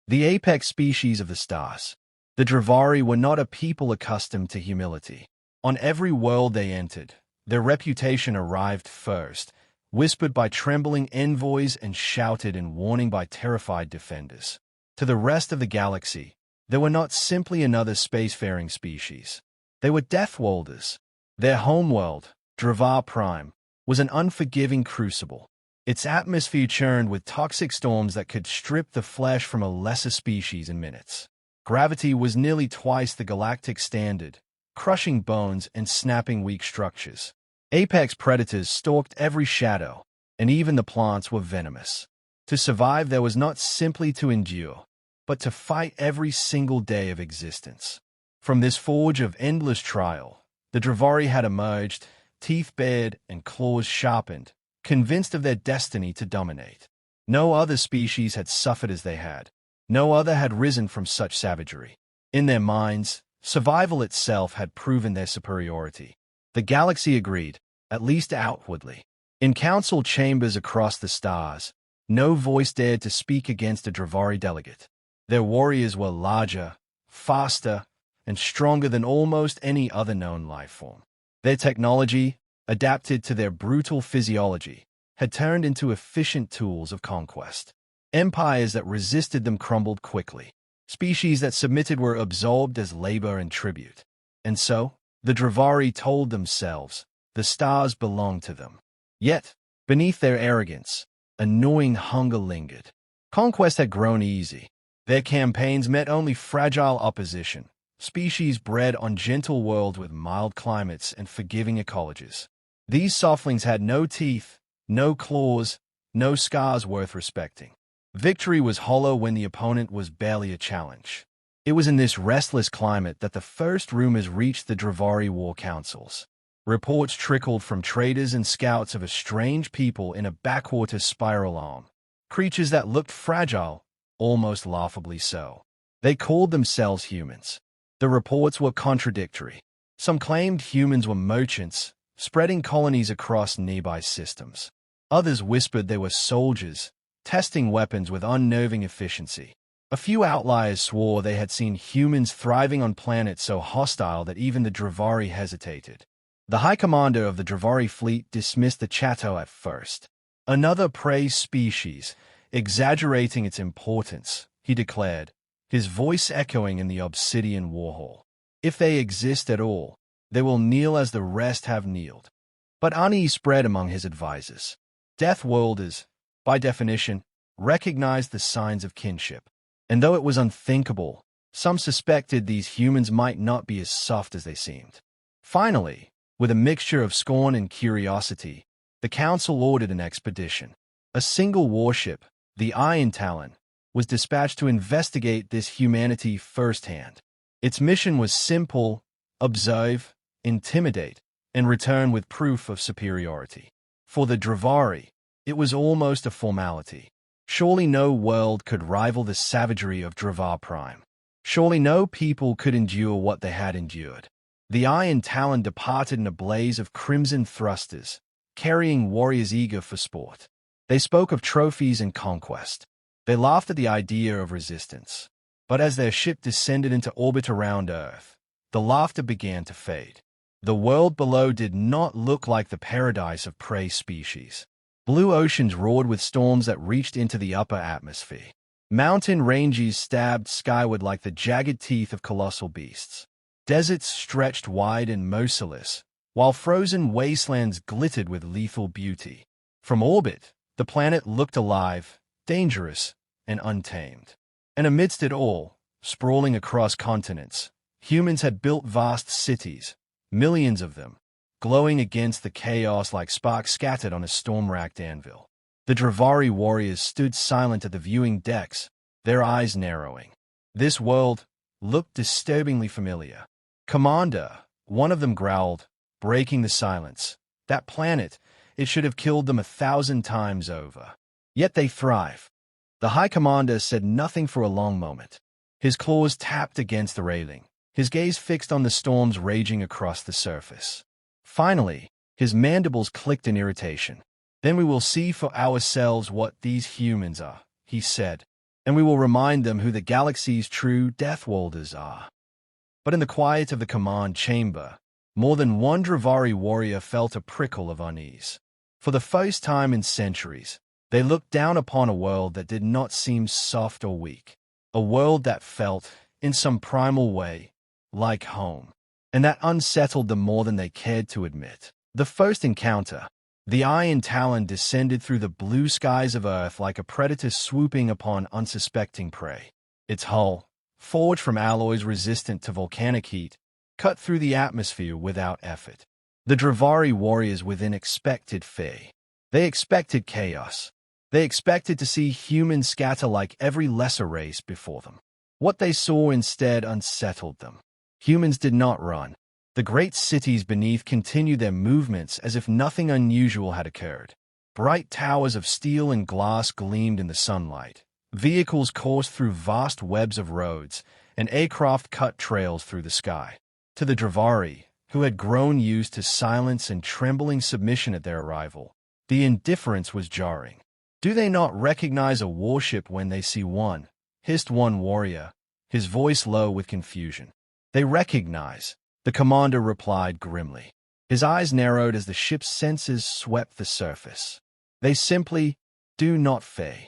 the apex species of the stars. The Dravari were not a people accustomed to humility. On every world they entered, their reputation arrived first, whispered by trembling envoys and shouted in warning by terrified defenders. To the rest of the galaxy, they were not simply another spacefaring species. They were Deathworlders. Their homeworld, Dravari Prime, was an unforgiving crucible. Its atmosphere churned with toxic storms that could strip the flesh from a lesser species in minutes. Gravity was nearly twice the galactic standard, crushing bones and snapping weak structures. Apex predators stalked every shadow, and even the plants were venomous. To survive, there was not simply to endure, but to fight every single day of existence. From this forge of endless trial, the Dravari had emerged, teeth bared and claws sharpened, convinced of their destiny to dominate. No other species had suffered as they had. No other had risen from such savagery. In their minds, survival itself had proven their superiority. The galaxy agreed, at least outwardly. In council chambers across the stars, no voice dared to speak against a Dravari delegate. Their warriors were larger, faster, and stronger than almost any other known life form. Their technology, adapted to their brutal physiology, had turned into efficient tools of conquest. Empires that resisted them crumbled quickly. Species that submitted were absorbed as labor and tribute. And so, the Dravari told themselves, the stars belonged to them. Yet, beneath their arrogance, a gnawing hunger lingered. Conquest had grown easy. Their campaigns met only fragile opposition, species bred on gentle worlds with mild climates and forgiving ecologies. These softlings had no teeth, no claws, no scars worth respecting. Victory was hollow when the opponent was barely a challenge. It was in this restless climate that the first rumors reached the Dravari war councils. Reports trickled from traders and scouts of a strange people in a backwater spiral arm. Creatures that looked fragile, almost laughably so. They called themselves humans. The reports were contradictory. Some claimed humans were merchants, spreading colonies across nearby systems. Others whispered they were soldiers, testing weapons with unnerving efficiency. A few outliers swore they had seen humans thriving on planets so hostile that even the Dravari hesitated. The High Commander of the Dravari fleet dismissed the chateau at first. Another prey species, exaggerating its importance, he declared, his voice echoing in the obsidian warhall. If they exist at all, they will kneel as the rest have kneeled. But unease spread among his advisors. Deathworlders, by definition, recognized the signs of kinship. And though it was unthinkable, some suspected these humans might not be as soft as they seemed. Finally, with a mixture of scorn and curiosity, the council ordered an expedition. A single warship, the Iron Talon, was dispatched to investigate this humanity firsthand. Its mission was simple: observe, intimidate, and return with proof of superiority. For the Dravari, it was almost a formality. Surely no world could rival the savagery of Dravari Prime. Surely no people could endure what they had endured. The Iron Talon departed in a blaze of crimson thrusters, carrying warriors eager for sport. They spoke of trophies and conquest. They laughed at the idea of resistance. But as their ship descended into orbit around Earth, the laughter began to fade. The world below did not look like the paradise of prey species. Blue oceans roared with storms that reached into the upper atmosphere. Mountain ranges stabbed skyward like the jagged teeth of colossal beasts. Deserts stretched wide and merciless, while frozen wastelands glittered with lethal beauty. From orbit, the planet looked alive, dangerous, and untamed. And amidst it all, sprawling across continents, humans had built vast cities, millions of them, glowing against the chaos like sparks scattered on a storm-racked anvil. The Dravari warriors stood silent at the viewing decks, their eyes narrowing. This world looked disturbingly familiar. "Commander," one of them growled, breaking the silence. "That planet, it should have killed them 1,000 times over. Yet they thrive." The High Commander said nothing for a long moment. His claws tapped against the railing, his gaze fixed on the storms raging across the surface. Finally, his mandibles clicked in irritation. "Then we will see for ourselves what these humans are," he said. and we will remind them who the galaxy's true Deathworlders are. But in the quiet of the command chamber, more than one Dravari warrior felt a prickle of unease. For the first time in centuries, they looked down upon a world that did not seem soft or weak, a world that felt, in some primal way, like home. And that unsettled them more than they cared to admit. The first encounter, the Iron Talon descended through the blue skies of Earth like a predator swooping upon unsuspecting prey. Its hull, forged from alloys resistant to volcanic heat, cut through the atmosphere without effort. The Dravari warriors within expected fear. They expected chaos. They expected to see humans scatter like every lesser race before them. What they saw instead unsettled them. Humans did not run. The great cities beneath continued their movements as if nothing unusual had occurred. Bright towers of steel and glass gleamed in the sunlight. Vehicles coursed through vast webs of roads, and aircraft cut trails through the sky. To the Dravari, who had grown used to silence and trembling submission at their arrival, the indifference was jarring. Do they not recognize a warship when they see one? Hissed one warrior, his voice low with confusion. They recognize, the commander replied grimly. His eyes narrowed as the ship's sensors swept the surface. They simply do not fear.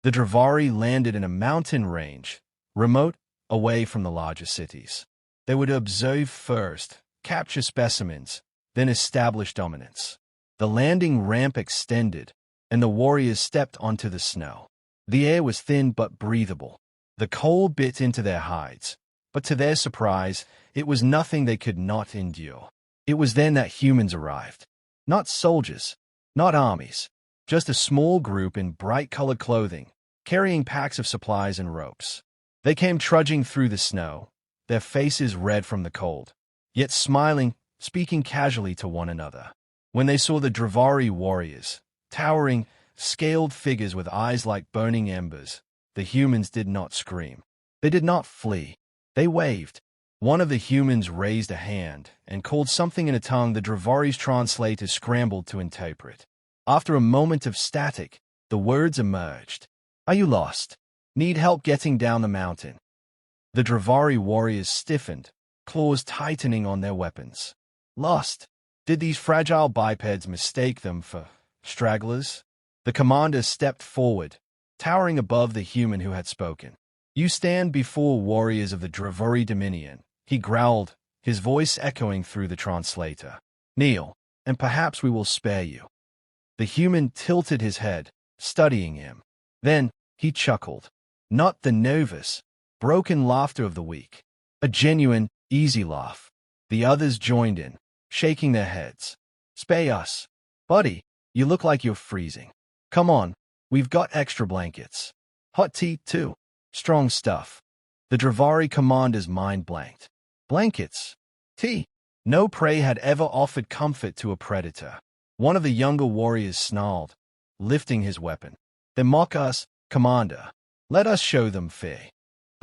The Dravari landed in a mountain range, remote, away from the larger cities. They would observe first, capture specimens, then establish dominance. The landing ramp extended, and the warriors stepped onto the snow. The air was thin but breathable. The cold bit into their hides, but to their surprise, it was nothing they could not endure. It was then that humans arrived. Not soldiers, not armies, just a small group in bright-colored clothing, carrying packs of supplies and ropes. They came trudging through the snow, their faces red from the cold, yet smiling, speaking casually to one another. When they saw the Dravari warriors, towering, scaled figures with eyes like burning embers, the humans did not scream. They did not flee. They waved. One of the humans raised a hand and called something in a tongue the Dravari's translators scrambled to interpret. After a moment of static, the words emerged. Are you lost? Need help getting down the mountain? The Dravari warriors stiffened, claws tightening on their weapons. Lost? Did these fragile bipeds mistake them for stragglers? The commander stepped forward, towering above the human who had spoken. You stand before warriors of the Dravari Dominion, he growled, his voice echoing through the translator. Kneel, and perhaps we will spare you. The human tilted his head, studying him. Then, he chuckled. Not the nervous, broken laughter of the weak. A genuine, easy laugh. The others joined in, shaking their heads. Spare us. Buddy, you look like you're freezing. Come on, we've got extra blankets. Hot tea, too. Strong stuff. The Dravari commander's mind blanked. Blankets. Tea. No prey had ever offered comfort to a predator. One of the younger warriors snarled, lifting his weapon. They mock us, Commander. Let us show them fear.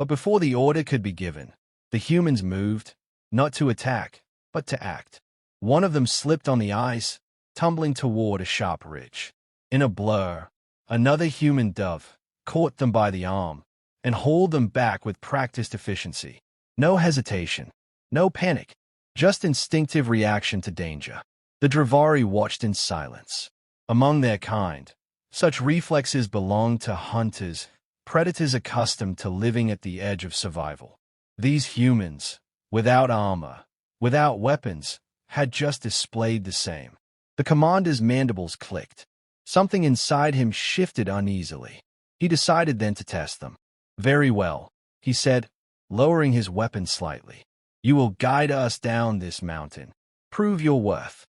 But before the order could be given, the humans moved, not to attack, but to act. One of them slipped on the ice, tumbling toward a sharp ridge. In a blur, another human dove caught them by the arm and hauled them back with practiced efficiency. No hesitation, no panic, just instinctive reaction to danger. The Dravari watched in silence. Among their kind, such reflexes belong to hunters, predators accustomed to living at the edge of survival. These humans, without armor, without weapons, had just displayed the same. The commander's mandibles clicked. Something inside him shifted uneasily. He decided then to test them. Very well, he said, lowering his weapon slightly. You will guide us down this mountain. Prove your worth.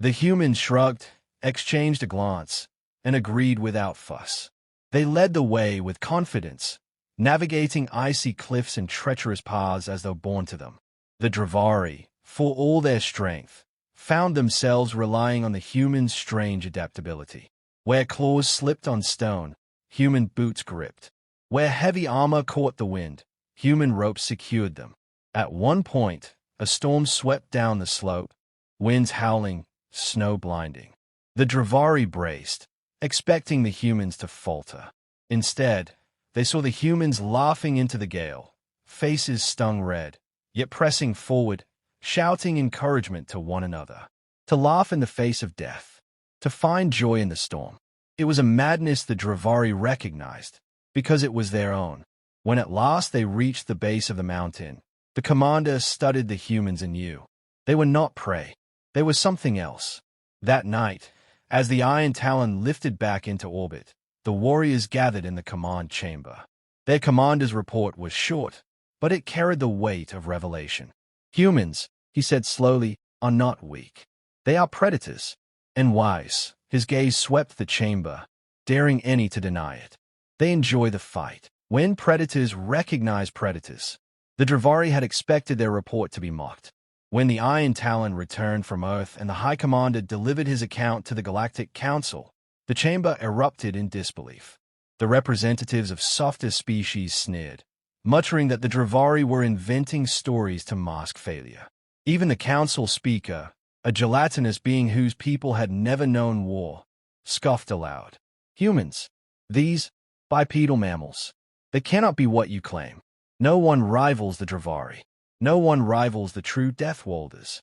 The humans shrugged, exchanged a glance, and agreed without fuss. They led the way with confidence, navigating icy cliffs and treacherous paths as though born to them. The Dravari, for all their strength, found themselves relying on the humans' strange adaptability. Where claws slipped on stone, human boots gripped. Where heavy armor caught the wind, human ropes secured them. At one point, a storm swept down the slope, winds howling, snow blinding. The Dravari braced, expecting the humans to falter. Instead, They saw the humans laughing into the gale, faces stung red, yet pressing forward, shouting encouragement to one another. To laugh in the face of death, to find joy in the storm. It was a madness the Dravari recognized, because it was their own. When at last they reached the base of the mountain, the commander studied the humans anew. They were not prey. They were something else. That night, as the Iron Talon lifted back into orbit, the warriors gathered in the command chamber. Their commander's report was short, but it carried the weight of revelation. Humans, he said slowly, are not weak. They are predators. And wise, his gaze swept the chamber, daring any to deny it. They enjoy the fight. When predators recognize predators, the Dravari had expected their report to be mocked. When the Iron Talon returned from Earth and the High Commander delivered his account to the Galactic Council, the chamber erupted in disbelief. The representatives of softer species sneered, muttering that the Dravari were inventing stories to mask failure. Even the council speaker, a gelatinous being whose people had never known war, scoffed aloud. Humans, these bipedal mammals, they cannot be what you claim. No one rivals the Dravari. No one rivals the true Deathworlders.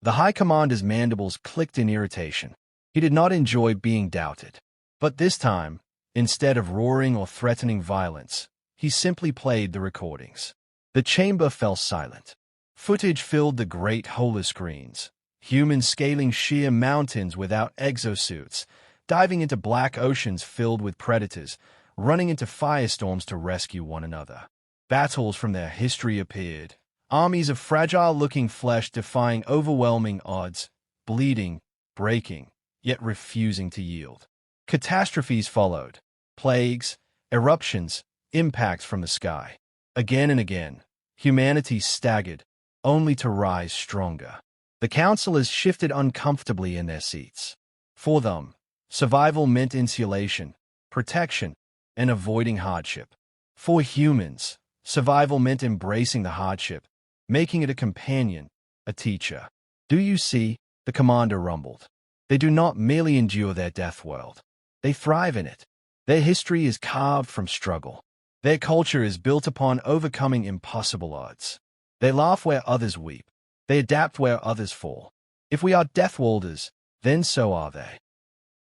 The High Commander's mandibles clicked in irritation. He did not enjoy being doubted. But this time, instead of roaring or threatening violence, he simply played the recordings. The chamber fell silent. Footage filled the great holoscreens. Humans scaling sheer mountains without exosuits, diving into black oceans filled with predators, running into firestorms to rescue one another. Battles from their history appeared. Armies of fragile-looking flesh defying overwhelming odds, bleeding, breaking, yet refusing to yield. Catastrophes followed. Plagues, eruptions, impacts from the sky. Again and again, humanity staggered, only to rise stronger. The councillors shifted uncomfortably in their seats. For them, survival meant insulation, protection, and avoiding hardship. For humans, survival meant embracing the hardship, making it a companion, a teacher. Do you see? The commander rumbled. They do not merely endure their death world. They thrive in it. Their history is carved from struggle. Their culture is built upon overcoming impossible odds. They laugh where others weep. They adapt where others fall. If we are Deathworlders, then so are they.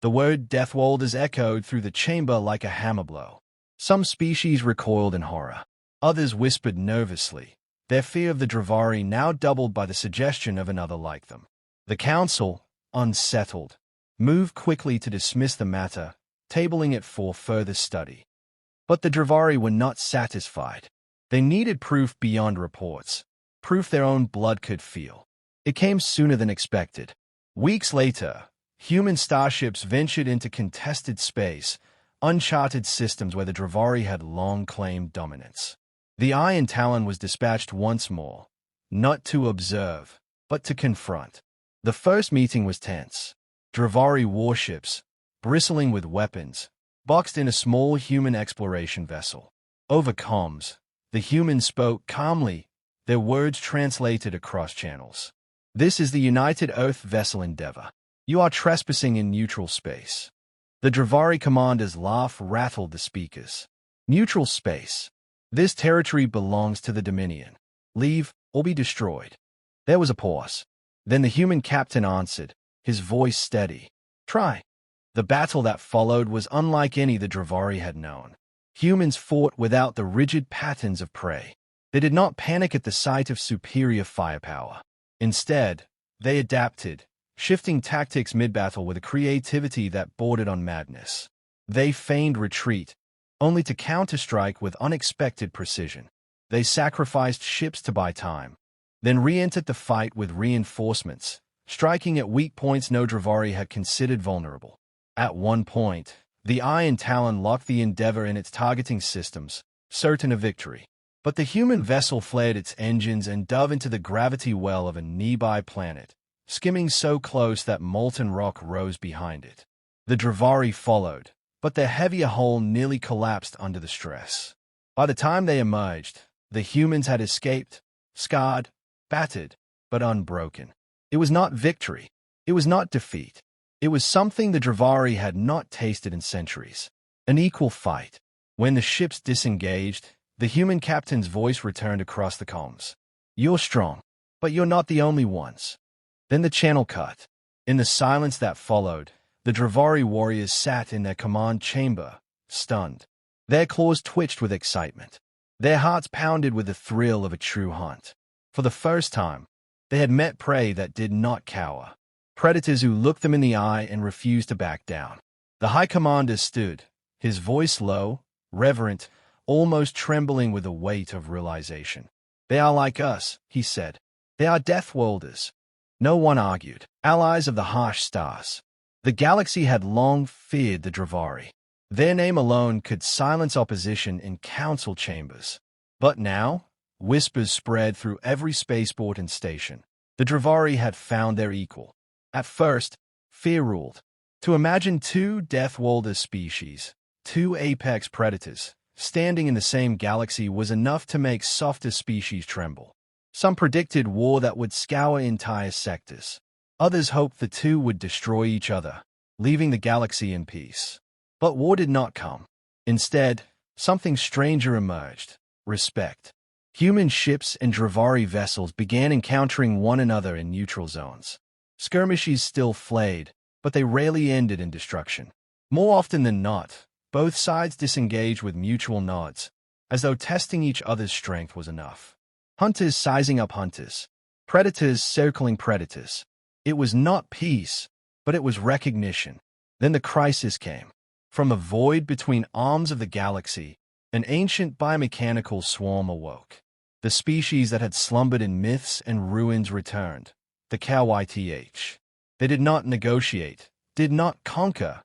The word Deathworlders echoed through the chamber like a hammer blow. Some species recoiled in horror. Others whispered nervously, their fear of the Dravari now doubled by the suggestion of another like them. The council, unsettled, moved quickly to dismiss the matter, tabling it for further study. But the Dravari were not satisfied. They needed proof beyond reports, proof their own blood could feel. It came sooner than expected. Weeks later, human starships ventured into contested space, uncharted systems where the Dravari had long claimed dominance. The Iron Talon was dispatched once more, not to observe, but to confront. The first meeting was tense. Dravari warships, bristling with weapons, boxed in a small human exploration vessel. Over comms, the humans spoke calmly, their words translated across channels. This is the United Earth vessel Endeavor. You are trespassing in neutral space. The Dravari commander's laugh rattled the speakers. Neutral space. This territory belongs to the Dominion. Leave or be destroyed. There was a pause. Then the human captain answered, his voice steady. Try. The battle that followed was unlike any the Dravari had known. Humans fought without the rigid patterns of prey. They did not panic at the sight of superior firepower. Instead, they adapted, shifting tactics mid-battle with a creativity that bordered on madness. They feigned retreat, only to counterstrike with unexpected precision. They sacrificed ships to buy time, then re-entered the fight with reinforcements, striking at weak points no Dravari had considered vulnerable. At one point, the Iron Talon locked the Endeavor in its targeting systems, certain of victory. But the human vessel flared its engines and dove into the gravity well of a nearby planet, skimming so close that molten rock rose behind it. The Dravari followed, but their heavier hull nearly collapsed under the stress. By the time they emerged, the humans had escaped, scarred, battered, but unbroken. It was not victory. It was not defeat. It was something the Dravari had not tasted in centuries. An equal fight. When the ships disengaged, the human captain's voice returned across the comms. "You're strong, but you're not the only ones." Then the channel cut. In the silence that followed, the Dravari warriors sat in their command chamber, stunned. Their claws twitched with excitement. Their hearts pounded with the thrill of a true hunt. For the first time, they had met prey that did not cower. Predators who looked them in the eye and refused to back down. The High Commander stood, his voice low, reverent, almost trembling with the weight of realization. "They are like us," he said. "They are Deathworlders." No one argued. Allies of the harsh stars. The galaxy had long feared the Dravari. Their name alone could silence opposition in council chambers. But now, whispers spread through every spaceport and station. The Dravari had found their equal. At first, fear ruled. To imagine two Deathworlder species, two apex predators, standing in the same galaxy was enough to make softer species tremble. Some predicted war that would scour entire sectors. Others hoped the two would destroy each other, leaving the galaxy in peace. But war did not come. Instead, something stranger emerged: respect. Human ships and Dravari vessels began encountering one another in neutral zones. Skirmishes still flayed, but they rarely ended in destruction. More often than not, both sides disengaged with mutual nods, as though testing each other's strength was enough. Hunters sizing up hunters. Predators circling predators. It was not peace, but it was recognition. Then the crisis came. From a void between arms of the galaxy, an ancient biomechanical swarm awoke. The species that had slumbered in myths and ruins returned. The KYTH. They did not negotiate, did not conquer.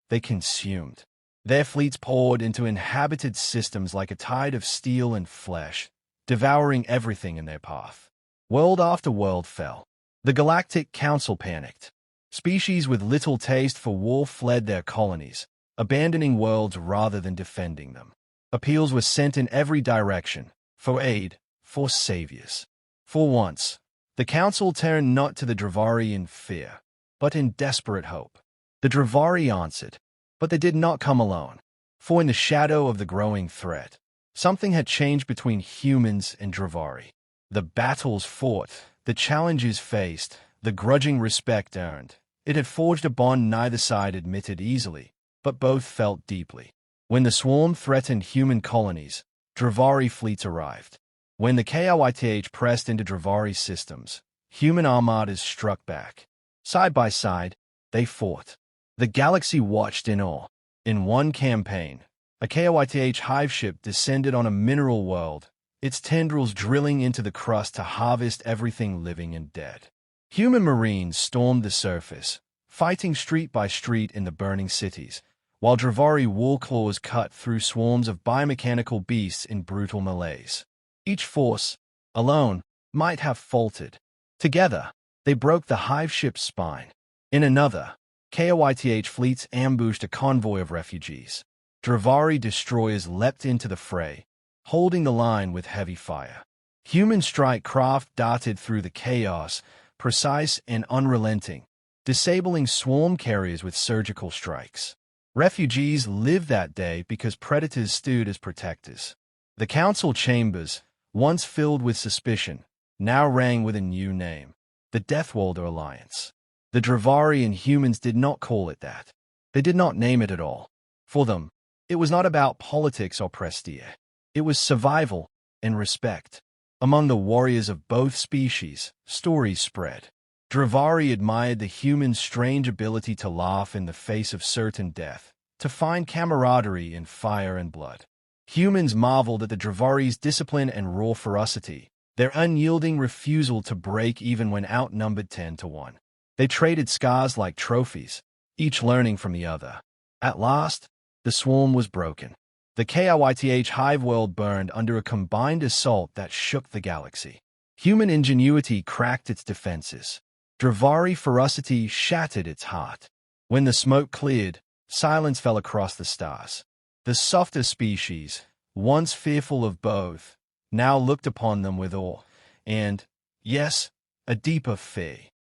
They consumed. Their fleets poured into inhabited systems like a tide of steel and flesh, devouring everything in their path. World after world fell. The Galactic Council panicked. Species with little taste for war fled their colonies, abandoning worlds rather than defending them. Appeals were sent in every direction, for aid, for saviors. For once, the Council turned not to the Dravari in fear, but in desperate hope. The Dravari answered, but they did not come alone. For in the shadow of the growing threat, something had changed between humans and Dravari. The battles fought, the challenges faced, the grudging respect earned. It had forged a bond neither side admitted easily, but both felt deeply. When the swarm threatened human colonies, Dravari fleets arrived. When the KYTH pressed into Dravari systems, human armadas struck back. Side by side, they fought. The galaxy watched in awe. In one campaign, a KYTH hive ship descended on a mineral world, its tendrils drilling into the crust to harvest everything living and dead. Human marines stormed the surface, fighting street by street in the burning cities, while Dravari warclaws cut through swarms of biomechanical beasts in brutal melees. Each force, alone, might have faltered. Together, they broke the hive ship's spine. In another, KYTH fleets ambushed a convoy of refugees. Dravari destroyers leapt into the fray, holding the line with heavy fire. Human strike craft darted through the chaos, precise and unrelenting, disabling swarm carriers with surgical strikes. Refugees lived that day because predators stood as protectors. The council chambers, once filled with suspicion, now rang with a new name: the Deathworlder Alliance. The Dravari and humans did not call it that. They did not name it at all. For them, it was not about politics or prestige. It was survival and respect. Among the warriors of both species, stories spread. Dravari admired the humans' strange ability to laugh in the face of certain death, to find camaraderie in fire and blood. Humans marveled at the Dravari's discipline and raw ferocity, their unyielding refusal to break even when outnumbered 10-1. They traded scars like trophies, each learning from the other. At last, the swarm was broken. The KYTH hive world burned under a combined assault that shook the galaxy. Human ingenuity cracked its defenses. Dravari ferocity shattered its heart. When the smoke cleared, silence fell across the stars. The softer species, once fearful of both, now looked upon them with awe, and, yes, a deeper fear.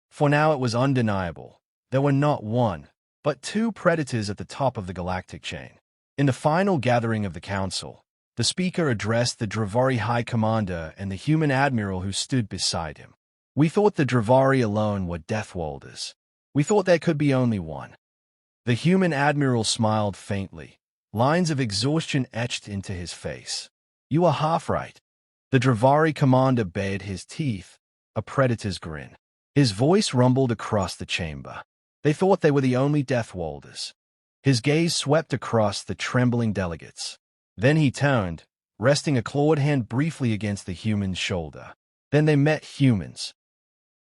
For now it was undeniable. There were not one, but two predators at the top of the galactic chain. In the final gathering of the council, the speaker addressed the Dravari High Commander and the human admiral who stood beside him. We thought the Dravari alone were Deathworlders. We thought there could be only one. The human admiral smiled faintly, lines of exhaustion etched into his face. You are half right. The Dravari commander bared his teeth, a predator's grin. His voice rumbled across the chamber. They thought they were the only Deathworlders. His gaze swept across the trembling delegates. Then he turned, resting a clawed hand briefly against the human's shoulder. Then they met humans.